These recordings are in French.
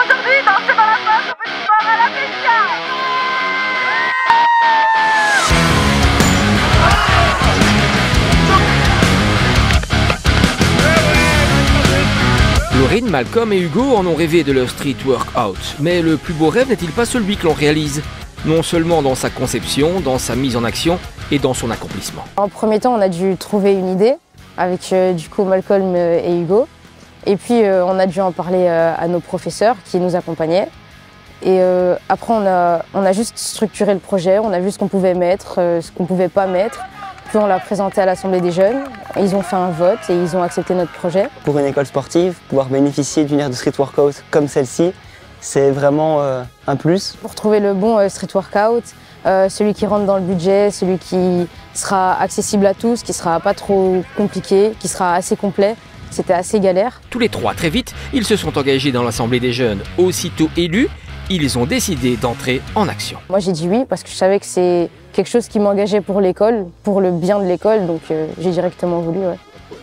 Aujourd'hui, danser dans la fosse au petit bar à la Pescia. Laurine, Malcolm et Hugo en ont rêvé de leur street workout. Mais le plus beau rêve n'est-il pas celui que l'on réalise? Non seulement dans sa conception, dans sa mise en action et dans son accomplissement. En premier temps, on a dû trouver une idée avec du coup Malcolm et Hugo. Et puis on a dû en parler à nos professeurs qui nous accompagnaient. Et après on a juste structuré le projet, on a vu ce qu'on pouvait mettre, ce qu'on ne pouvait pas mettre. Puis on l'a présenté à l'Assemblée des jeunes, ils ont fait un vote et ils ont accepté notre projet. Pour une école sportive, pouvoir bénéficier d'une aire de street workout comme celle-ci, c'est vraiment un plus. Pour trouver le bon street workout, celui qui rentre dans le budget, celui qui sera accessible à tous, qui ne sera pas trop compliqué, qui sera assez complet, c'était assez galère. Tous les trois, très vite, ils se sont engagés dans l'Assemblée des jeunes. Aussitôt élus, ils ont décidé d'entrer en action. Moi j'ai dit oui parce que je savais que c'est quelque chose qui m'engageait pour l'école, pour le bien de l'école, donc j'ai directement voulu, ouais.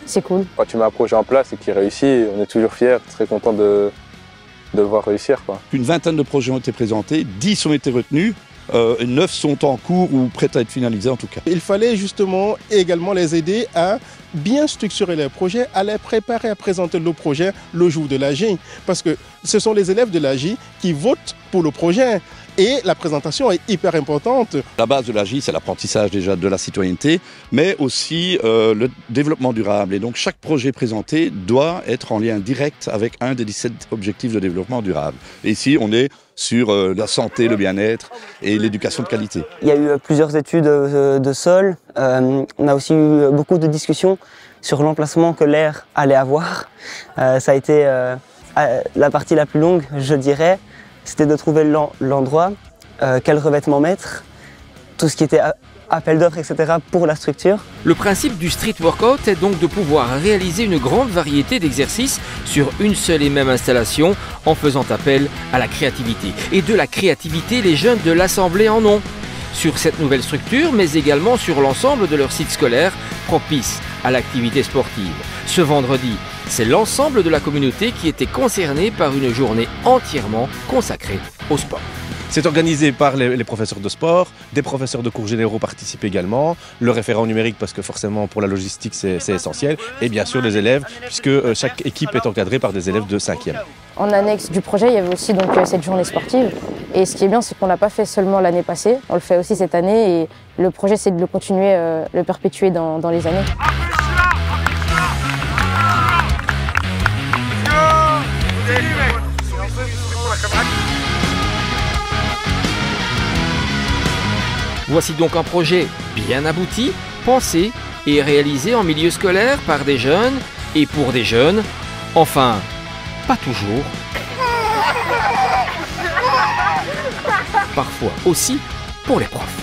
C'est cool. Quand tu mets un projet en place et qu'il réussit, on est toujours fiers, très content de le voir réussir, quoi. Une vingtaine de projets ont été présentés, 10 ont été retenus, 9 sont en cours ou prêts à être finalisés en tout cas. Il fallait justement également les aider à bien structurer leurs projets, à les préparer à présenter le projet le jour de l'AJ. Parce que ce sont les élèves de l'AJ qui votent pour le projet. Et la présentation est hyper importante. La base de l'AJ, c'est l'apprentissage déjà de la citoyenneté, mais aussi le développement durable. Et donc chaque projet présenté doit être en lien direct avec un des 17 objectifs de développement durable. Et ici, on est sur la santé, le bien-être et l'éducation de qualité. Il y a eu plusieurs études de sol. On a aussi eu beaucoup de discussions sur l'emplacement que l'aire allait avoir. Ça a été la partie la plus longue, je dirais. C'était de trouver l'endroit, quel revêtement mettre, tout ce qui était appel d'offres, etc. pour la structure. Le principe du street workout est donc de pouvoir réaliser une grande variété d'exercices sur une seule et même installation en faisant appel à la créativité. Et de la créativité, les jeunes de l'Assemblée en ont. Sur cette nouvelle structure, mais également sur l'ensemble de leur site scolaire propice à l'activité sportive. Ce vendredi, c'est l'ensemble de la communauté qui était concernée par une journée entièrement consacrée au sport. C'est organisé par les professeurs de sport, des professeurs de cours généraux participent également, le référent numérique parce que forcément pour la logistique c'est essentiel, et bien sûr les élèves puisque chaque équipe est encadrée par des élèves de 5e. En annexe du projet, il y avait aussi donc cette journée sportive. Et ce qui est bien, c'est qu'on ne l'a pas fait seulement l'année passée, on le fait aussi cette année et le projet c'est de le continuer, le perpétuer dans les années. Voici donc un projet bien abouti, pensé et réalisé en milieu scolaire par des jeunes et pour des jeunes. Enfin, pas toujours. Parfois aussi pour les profs.